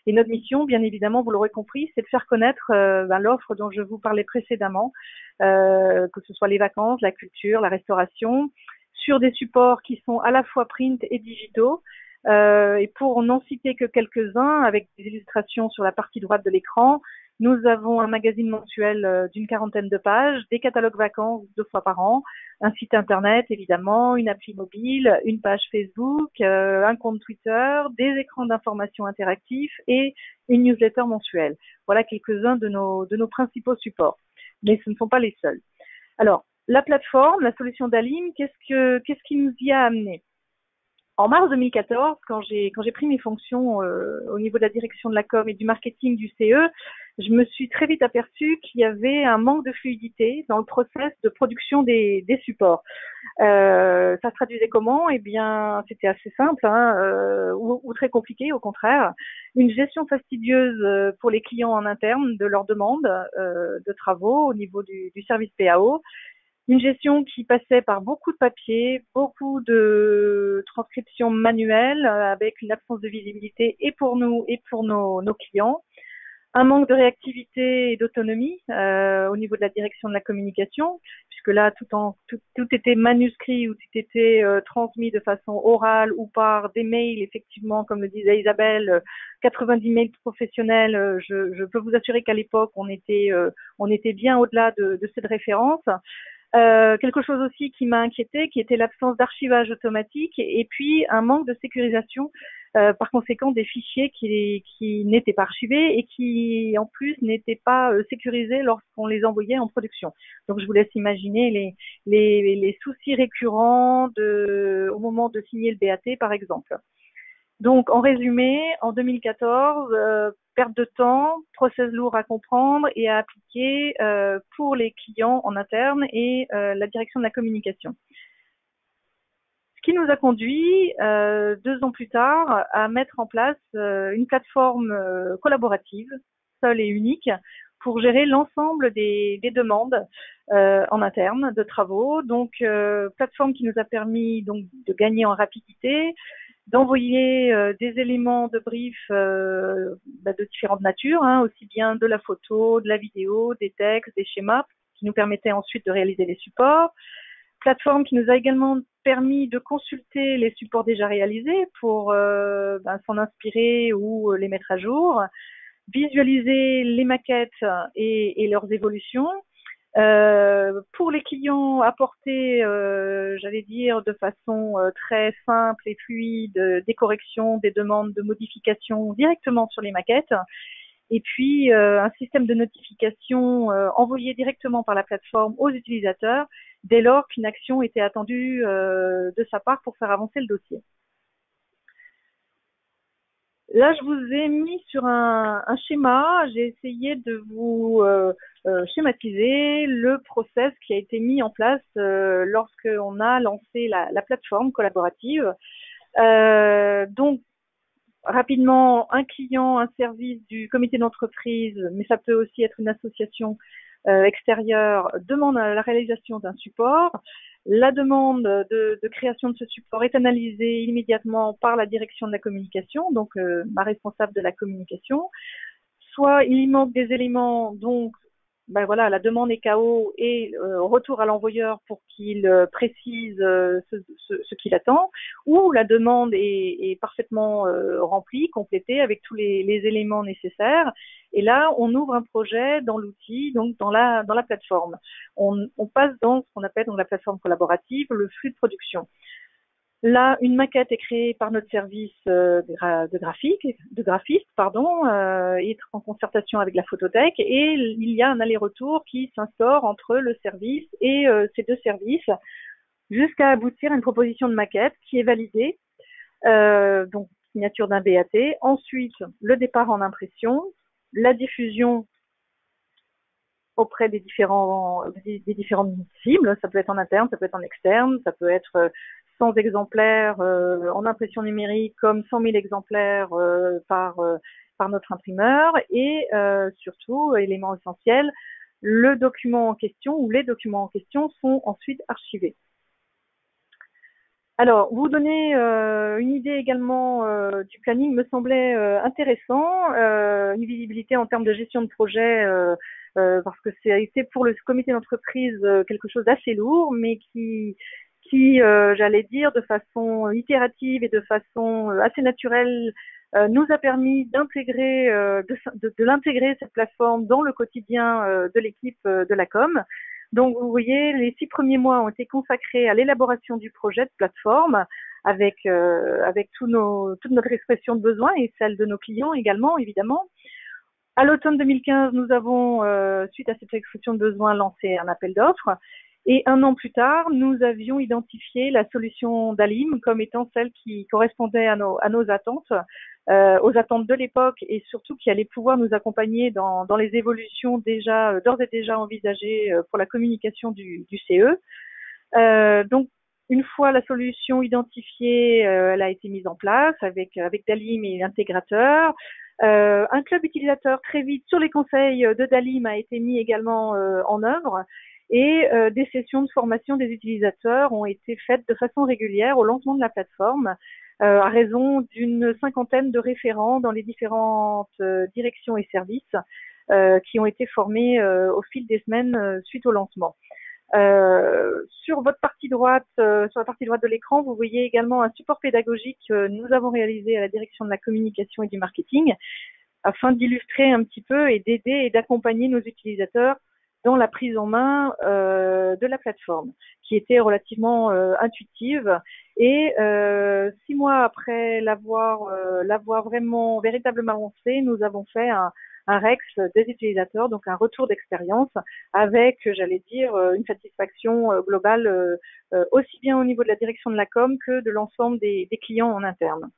Et notre mission, bien évidemment, vous l'aurez compris, c'est de faire connaître l'offre dont je vous parlais précédemment, que ce soit les vacances, la culture, la restauration, sur des supports qui sont à la fois print et digitaux. Et pour n'en citer que quelques-uns, avec des illustrations sur la partie droite de l'écran, nous avons un magazine mensuel d'une 40aine de pages, des catalogues vacances 2 fois par an, un site internet évidemment, une appli mobile, une page Facebook, un compte Twitter, des écrans d'information interactifs et une newsletter mensuelle. Voilà quelques-uns de nos principaux supports. Mais ce ne sont pas les seuls. Alors, la plateforme, la solution d'Alim, qu'est-ce qui nous y a amené? En mars 2014, quand j'ai pris mes fonctions au niveau de la direction de la com et du marketing du CE, je me suis très vite aperçue qu'il y avait un manque de fluidité dans le process de production des supports. Ça se traduisait comment? Eh bien, c'était assez simple, ou très compliqué, au contraire. Une gestion fastidieuse pour les clients en interne de leurs demandes de travaux au niveau du service PAO. Une gestion qui passait par beaucoup de papier, beaucoup de transcriptions manuelles, avec une absence de visibilité et pour nous et pour nos clients. Un manque de réactivité et d'autonomie au niveau de la direction de la communication, puisque là, tout était manuscrit ou tout était transmis de façon orale ou par des mails, effectivement, comme le disait Isabelle, 90 mails professionnels. Je peux vous assurer qu'à l'époque, on était bien au-delà de cette référence. Quelque chose aussi qui m'a inquiété, qui était l'absence d'archivage automatique et puis un manque de sécurisation, par conséquent des fichiers qui n'étaient pas archivés et qui en plus n'étaient pas sécurisés lorsqu'on les envoyait en production. Donc je vous laisse imaginer les soucis récurrents au moment de signer le BAT par exemple. Donc, en résumé, en 2014, perte de temps, process lourd à comprendre et à appliquer pour les clients en interne et la direction de la communication. Ce qui nous a conduit, 2 ans plus tard, à mettre en place une plateforme collaborative, seule et unique, pour gérer l'ensemble des demandes en interne de travaux. Donc, plateforme qui nous a permis donc de gagner en rapidité, d'envoyer des éléments de brief de différentes natures, aussi bien de la photo, de la vidéo, des textes, des schémas, qui nous permettaient ensuite de réaliser les supports. Plateforme qui nous a également permis de consulter les supports déjà réalisés pour s'en inspirer ou les mettre à jour, visualiser les maquettes et leurs évolutions. Pour les clients, apporter, j'allais dire, de façon très simple et fluide, des corrections, des demandes de modifications directement sur les maquettes. Et puis, un système de notification envoyé directement par la plateforme aux utilisateurs dès lors qu'une action était attendue de sa part pour faire avancer le dossier. Là, je vous ai mis sur un schéma, j'ai essayé de vous schématiser le process qui a été mis en place lorsqu'on a lancé la plateforme collaborative. Donc, rapidement, un client, un service du comité d'entreprise, mais ça peut aussi être une association extérieure, demande la réalisation d'un support. La demande de création de ce support est analysée immédiatement par la direction de la communication, donc ma responsable de la communication. Soit il manque des éléments, donc la demande est KO et retour à l'envoyeur pour qu'il précise ce qu'il attend, ou la demande est parfaitement remplie, complétée avec tous les éléments nécessaires. Et là, on ouvre un projet dans l'outil, donc dans la plateforme. On passe dans ce qu'on appelle donc la plateforme collaborative, le flux de production. Là, une maquette est créée par notre service de graphiste, et en concertation avec la photothèque, et il y a un aller-retour qui s'instaure entre le service et ces 2 services, jusqu'à aboutir à une proposition de maquette qui est validée, donc signature d'un BAT, ensuite le départ en impression, la diffusion auprès des différentes cibles, ça peut être en interne, ça peut être en externe, ça peut être 100 exemplaires en impression numérique comme 100 000 exemplaires par notre imprimeur et surtout, élément essentiel, le document en question ou les documents en question sont ensuite archivés. Alors, vous donner une idée également du planning me semblait intéressant, une visibilité en termes de gestion de projet parce que ça a été pour le comité d'entreprise quelque chose d'assez lourd, mais qui j'allais dire, de façon itérative et de façon assez naturelle, nous a permis d'intégrer, de l'intégrer cette plateforme dans le quotidien de l'équipe de la com. Donc, vous voyez, les 6 premiers mois ont été consacrés à l'élaboration du projet de plateforme avec toute notre expression de besoin et celle de nos clients également, évidemment. À l'automne 2015, nous avons, suite à cette expression de besoin, lancé un appel d'offres Et 1 an plus tard, nous avions identifié la solution Dalim comme étant celle qui correspondait à nos attentes, aux attentes de l'époque et surtout qui allait pouvoir nous accompagner dans les évolutions déjà d'ores et déjà envisagées pour la communication du CE. Donc, une fois la solution identifiée, elle a été mise en place avec Dalim et l'intégrateur. Un club utilisateur très vite sur les conseils de Dalim a été mis également en œuvre et des sessions de formation des utilisateurs ont été faites de façon régulière au lancement de la plateforme à raison d'une 50aine de référents dans les différentes directions et services qui ont été formés au fil des semaines suite au lancement. Sur votre partie droite, sur la partie droite de l'écran, vous voyez également un support pédagogique que nous avons réalisé à la direction de la communication et du marketing afin d'illustrer un petit peu et d'aider et d'accompagner nos utilisateurs dans la prise en main de la plateforme, qui était relativement intuitive. Et 6 mois après l'avoir véritablement lancé, nous avons fait un REX des utilisateurs, donc un retour d'expérience avec, j'allais dire, une satisfaction globale aussi bien au niveau de la direction de la com que de l'ensemble des clients en interne.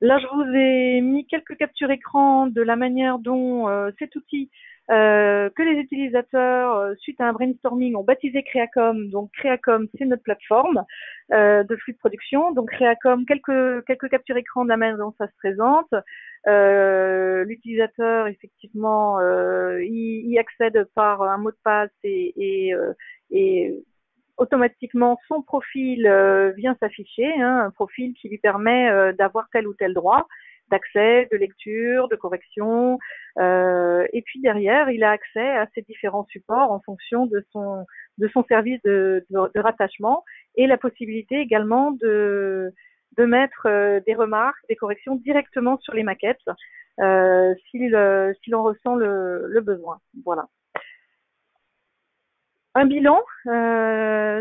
Là, je vous ai mis quelques captures écran de la manière dont cet outil que les utilisateurs, suite à un brainstorming, ont baptisé Créacom. Donc Créacom, c'est notre plateforme de flux de production. Donc Créacom, quelques captures écran de la manière dont ça se présente. L'utilisateur, effectivement, y accède par un mot de passe et automatiquement son profil vient s'afficher, un profil qui lui permet d'avoir tel ou tel droit d'accès, de lecture, de correction, et puis derrière il a accès à ces différents supports en fonction de son service de rattachement et la possibilité également de mettre des remarques, des corrections directement sur les maquettes s'il en ressent le besoin. Voilà. Un bilan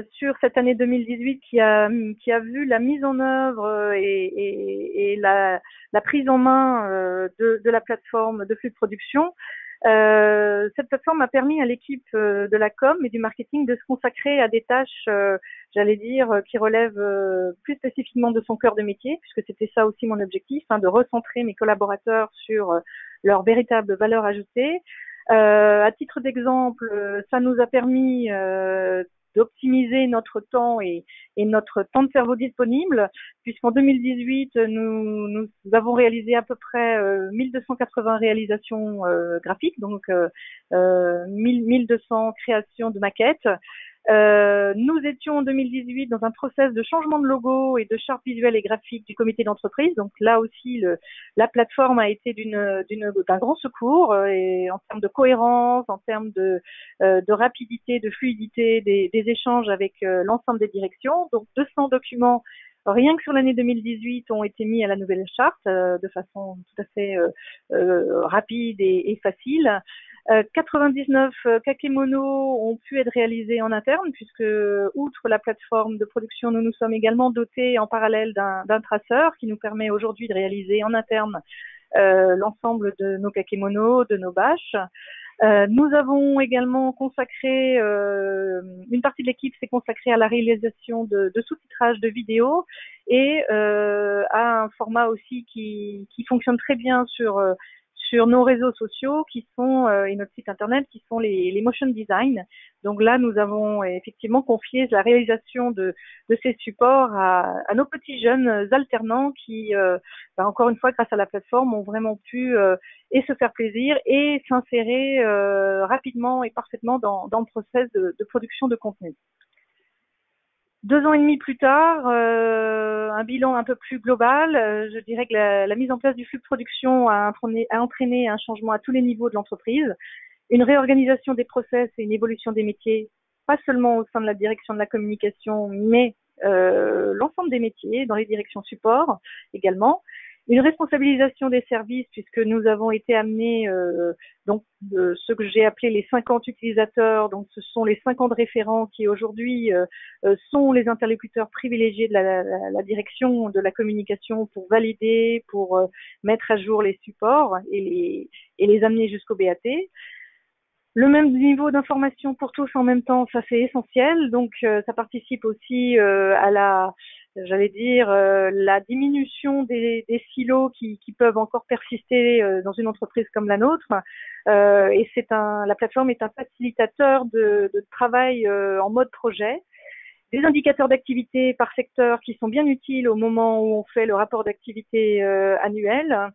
sur cette année 2018 qui a vu la mise en œuvre et la prise en main de la plateforme de flux de production. Cette plateforme a permis à l'équipe de la com et du marketing de se consacrer à des tâches, j'allais dire, qui relèvent plus spécifiquement de son cœur de métier, puisque c'était ça aussi mon objectif, de recentrer mes collaborateurs sur leur véritable valeur ajoutée. À titre d'exemple, ça nous a permis d'optimiser notre temps et notre temps de cerveau disponible, puisqu'en 2018, nous avons réalisé à peu près 1280 réalisations graphiques, donc 1200 créations de maquettes. Nous étions en 2018 dans un process de changement de logo et de charte visuelle et graphique du comité d'entreprise. Donc là aussi, la plateforme a été d'un grand secours et en termes de cohérence, en termes de rapidité, de fluidité des échanges avec l'ensemble des directions. Donc 200 documents rien que sur l'année 2018 ont été mis à la nouvelle charte de façon tout à fait rapide et facile. 99 kakémonos ont pu être réalisés en interne puisque, outre la plateforme de production, nous nous sommes également dotés en parallèle d'un traceur qui nous permet aujourd'hui de réaliser en interne l'ensemble de nos kakémonos, de nos bâches. Nous avons également consacré, une partie de l'équipe s'est consacrée à la réalisation de sous-titrage de vidéos et à un format aussi qui fonctionne très bien sur nos réseaux sociaux qui sont et notre site internet qui sont les motion design. Donc là, nous avons effectivement confié la réalisation de ces supports à nos petits jeunes alternants qui, encore une fois, grâce à la plateforme, ont vraiment pu et se faire plaisir et s'insérer rapidement et parfaitement dans le process de production de contenu. 2 ans et demi plus tard, un bilan un peu plus global, je dirais que la mise en place du flux de production a entraîné un changement à tous les niveaux de l'entreprise, une réorganisation des process et une évolution des métiers, pas seulement au sein de la direction de la communication, mais l'ensemble des métiers, dans les directions support également. Une responsabilisation des services puisque nous avons été amenés ce que j'ai appelé les 50 utilisateurs, donc ce sont les 50 référents qui aujourd'hui sont les interlocuteurs privilégiés de la direction de la communication pour valider, pour mettre à jour les supports et les amener jusqu'au BAT. Le même niveau d'information pour tous en même temps, ça c'est essentiel. Donc ça participe aussi à la diminution des silos qui peuvent encore persister dans une entreprise comme la nôtre. Et la plateforme est un facilitateur de travail en mode projet. Des indicateurs d'activité par secteur qui sont bien utiles au moment où on fait le rapport d'activité annuel.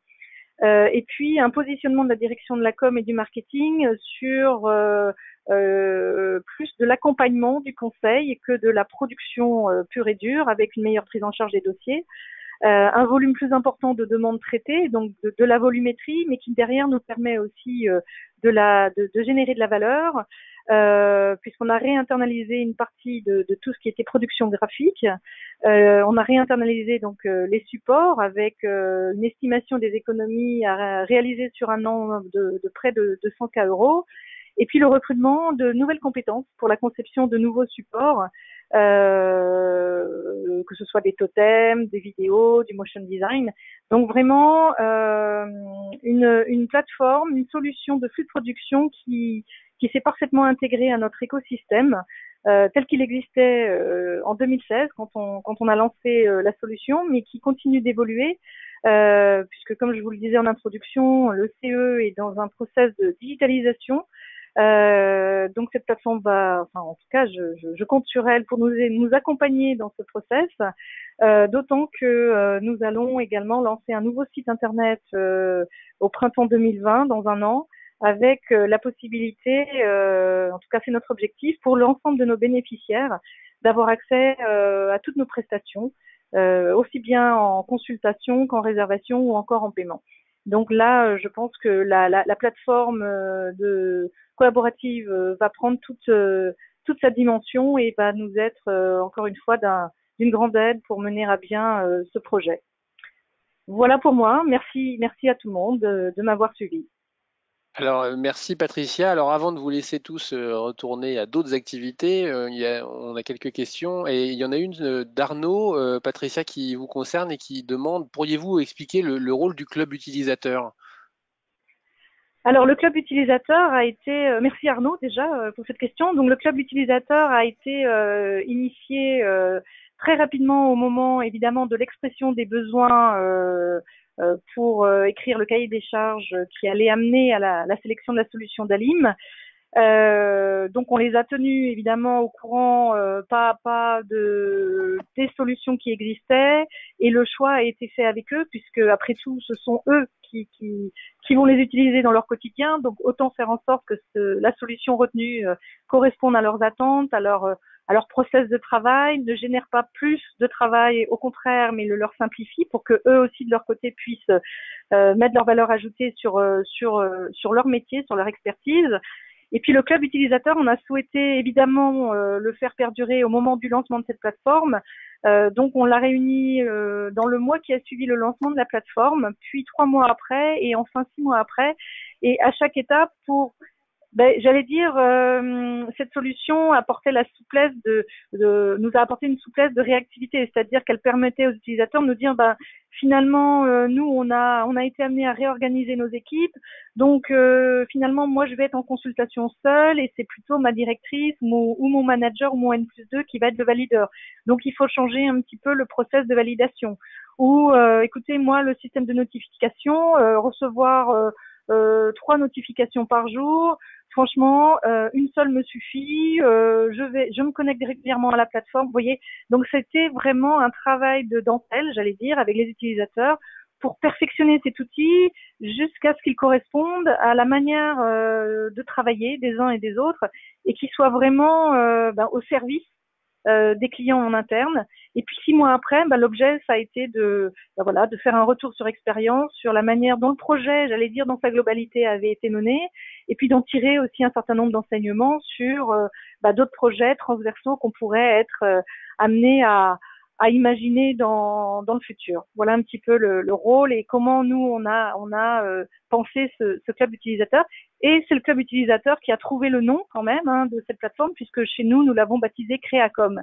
Et puis un positionnement de la direction de la com et du marketing sur plus de l'accompagnement du conseil que de la production pure et dure, avec une meilleure prise en charge des dossiers. Un volume plus important de demandes traitées, donc de la volumétrie, mais qui derrière nous permet aussi de générer de la valeur, puisqu'on a réinternalisé une partie de tout ce qui était production graphique. On a réinternalisé donc les supports avec une estimation des économies à réaliser sur un an de près de 200 000 €. Et puis le recrutement de nouvelles compétences pour la conception de nouveaux supports, que ce soit des totems, des vidéos, du motion design. Donc vraiment une plateforme, une solution de flux de production qui s'est parfaitement intégrée à notre écosystème tel qu'il existait en 2016 quand on a lancé la solution, mais qui continue d'évoluer. Puisque comme je vous le disais en introduction, le CE est dans un process de digitalisation. Donc cette plateforme en tout cas, je compte sur elle pour nous accompagner dans ce process, d'autant que nous allons également lancer un nouveau site internet au printemps 2020, dans un an, avec la possibilité, en tout cas c'est notre objectif, pour l'ensemble de nos bénéficiaires, d'avoir accès à toutes nos prestations, aussi bien en consultation qu'en réservation ou encore en paiement. Donc là, je pense que la plateforme collaborative va prendre toute sa dimension et va nous être encore une fois d'une grande aide pour mener à bien ce projet. Voilà pour moi. Merci à tout le monde de m'avoir suivi. Alors, merci Patricia. Alors, avant de vous laisser tous retourner à d'autres activités, on a quelques questions et il y en a une d'Arnaud, Patricia, qui vous concerne et qui demande, pourriez-vous expliquer le rôle du club utilisateur? Alors le club utilisateur a été, merci Arnaud déjà pour cette question. Donc le club utilisateur a été initié très rapidement au moment évidemment de l'expression des besoins pour écrire le cahier des charges qui allait amener à la sélection de la solution d'Alim. Donc on les a tenus évidemment au courant pas à pas des solutions qui existaient, et le choix a été fait avec eux, puisque après tout ce sont eux qui vont les utiliser dans leur quotidien. Donc autant faire en sorte que la solution retenue corresponde à leurs attentes, à leur process de travail, ne génère pas plus de travail, au contraire, mais le leur simplifie pour que eux aussi de leur côté puissent mettre leur valeur ajoutée sur leur métier, sur leur expertise. Et puis le club utilisateur, on a souhaité évidemment le faire perdurer au moment du lancement de cette plateforme. Donc on l'a réuni dans le mois qui a suivi le lancement de la plateforme, puis 3 mois après et enfin 6 mois après. Et à chaque étape j'allais dire, cette solution apportait la souplesse nous a apporté une souplesse de réactivité, c'est-à-dire qu'elle permettait aux utilisateurs de nous dire, finalement, nous, on a été amené à réorganiser nos équipes, donc finalement, moi, je vais être en consultation seule et c'est plutôt ma directrice ou mon manager ou mon N+2 qui va être le valideur. Donc, il faut changer un petit peu le process de validation. Ou, écoutez, moi, le système de notification, recevoir 3 notifications par jour. Franchement, une seule me suffit. Je me connecte régulièrement à la plateforme. Vous voyez, donc c'était vraiment un travail de dentelle, j'allais dire, avec les utilisateurs pour perfectionner cet outil jusqu'à ce qu'il corresponde à la manière de travailler des uns et des autres et qu'il soit vraiment au service des clients en interne. Et puis 6 mois après, l'objet, ça a été de faire un retour sur expérience, sur la manière dont le projet, j'allais dire, dans sa globalité avait été mené, et puis d'en tirer aussi un certain nombre d'enseignements sur d'autres projets transversaux qu'on pourrait être amenés à imaginer dans le futur. Voilà un petit peu le rôle et comment nous on a pensé ce club utilisateur. Et c'est le club utilisateur qui a trouvé le nom quand même de cette plateforme, puisque chez nous l'avons baptisé Créacom,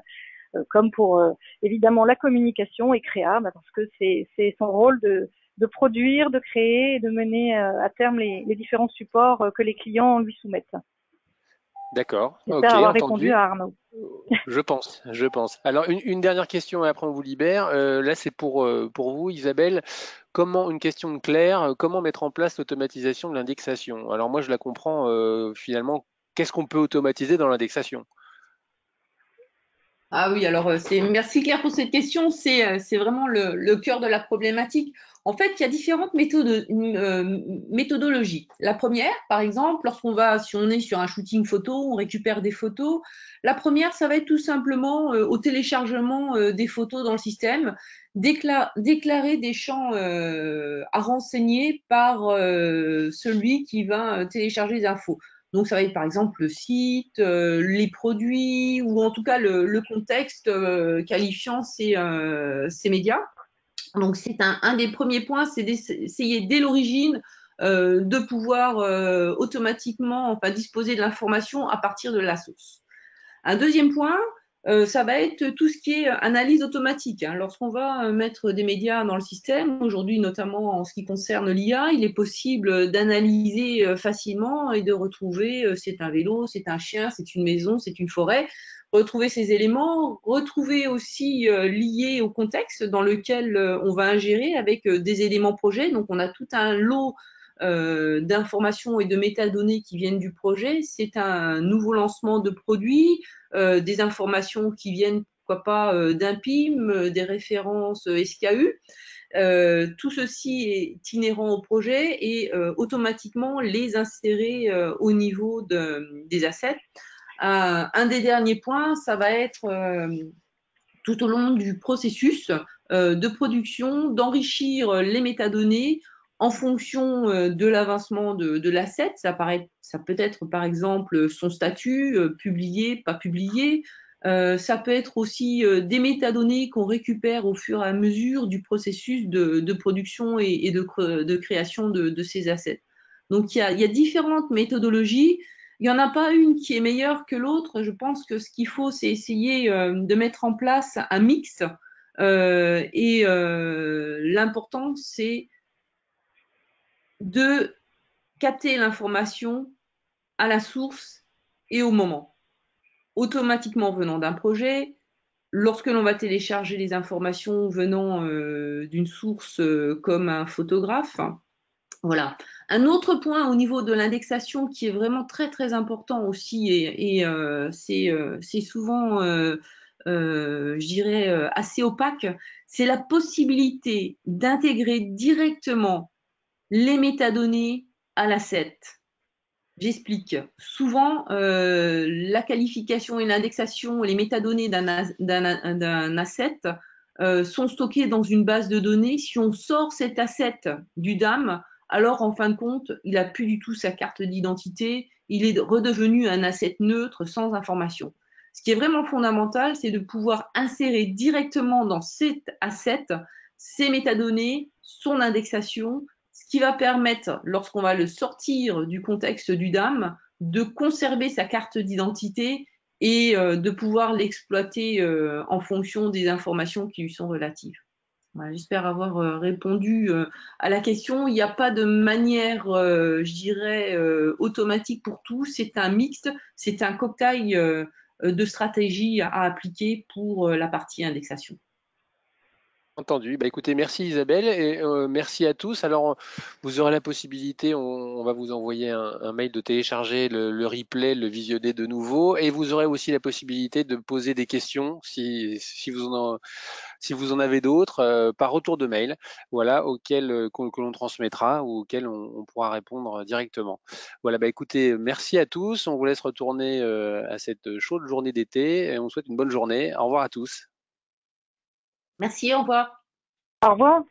comme pour évidemment la communication, et Créa parce que c'est son rôle de produire, de créer et de mener à terme les différents supports que les clients lui soumettent. D'accord. Ok, J'espère avoir répondu entendu. à Arnaud. Je pense, je pense. Alors, une dernière question et après on vous libère. Là, c'est pour vous, Isabelle. Comment, une question claire, comment mettre en place l'automatisation de l'indexation? Alors, moi, je la comprends finalement. Qu'est-ce qu'on peut automatiser dans l'indexation? Ah oui, alors merci Claire pour cette question. C'est vraiment le cœur de la problématique. En fait, il y a différentes méthodologies. La première, par exemple, si on est sur un shooting photo, on récupère des photos. La première, ça va être tout simplement au téléchargement des photos dans le système, déclarer des champs à renseigner par celui qui va télécharger les infos. Donc, ça va être par exemple le site, les produits ou en tout cas le contexte qualifiant ces médias. Donc, c'est un des premiers points, c'est d'essayer dès l'origine de pouvoir automatiquement disposer de l'information à partir de la source. Un deuxième point, ça va être tout ce qui est analyse automatique. Hein. Lorsqu'on va mettre des médias dans le système, aujourd'hui notamment en ce qui concerne l'IA, il est possible d'analyser facilement et de retrouver c'est un vélo, c'est un chien, c'est une maison, c'est une forêt, retrouver ces éléments, retrouver aussi liés au contexte dans lequel on va ingérer avec des éléments projets. Donc on a tout un lot d'informations et de métadonnées qui viennent du projet. C'est un nouveau lancement de produit, des informations qui viennent, pourquoi pas, d'un PIM, des références SKU. Tout ceci est inhérent au projet et automatiquement les insérer au niveau des assets. Un des derniers points, ça va être tout au long du processus de production, d'enrichir les métadonnées en fonction de l'avancement de l'asset. Ça peut être par exemple son statut, publié, pas publié. Ça peut être aussi des métadonnées qu'on récupère au fur et à mesure du processus de production et de création de ces assets. Donc il y a différentes méthodologies. Il n'y en a pas une qui est meilleure que l'autre. Je pense que ce qu'il faut, c'est essayer de mettre en place un mix. Et l'important, c'est de capter l'information à la source et au moment. Automatiquement venant d'un projet, lorsque l'on va télécharger les informations venant d'une source comme un photographe. Voilà. Un autre point au niveau de l'indexation qui est vraiment très très important aussi et c'est souvent, je dirais, assez opaque, c'est la possibilité d'intégrer directement les métadonnées à l'asset. J'explique. Souvent, la qualification et l'indexation et les métadonnées d'un asset sont stockées dans une base de données. Si on sort cet asset du DAM, alors en fin de compte, il n'a plus du tout sa carte d'identité. Il est redevenu un asset neutre sans information. Ce qui est vraiment fondamental, c'est de pouvoir insérer directement dans cet asset ces métadonnées, son indexation, ce qui va permettre, lorsqu'on va le sortir du contexte du DAM, de conserver sa carte d'identité et de pouvoir l'exploiter en fonction des informations qui lui sont relatives. Voilà, j'espère avoir répondu à la question. Il n'y a pas de manière, je dirais, automatique pour tout. C'est un mixte, c'est un cocktail de stratégies à appliquer pour la partie indexation. Entendu. Bah, écoutez, merci Isabelle et merci à tous. Alors, vous aurez la possibilité, on va vous envoyer un mail de télécharger le replay, le visionner de nouveau, et vous aurez aussi la possibilité de poser des questions si vous en avez d'autres par retour de mail, voilà, auxquelles que l'on transmettra ou auxquelles on pourra répondre directement. Voilà, bah écoutez, merci à tous. On vous laisse retourner à cette chaude journée d'été et on vous souhaite une bonne journée. Au revoir à tous. Merci, au revoir. Au revoir.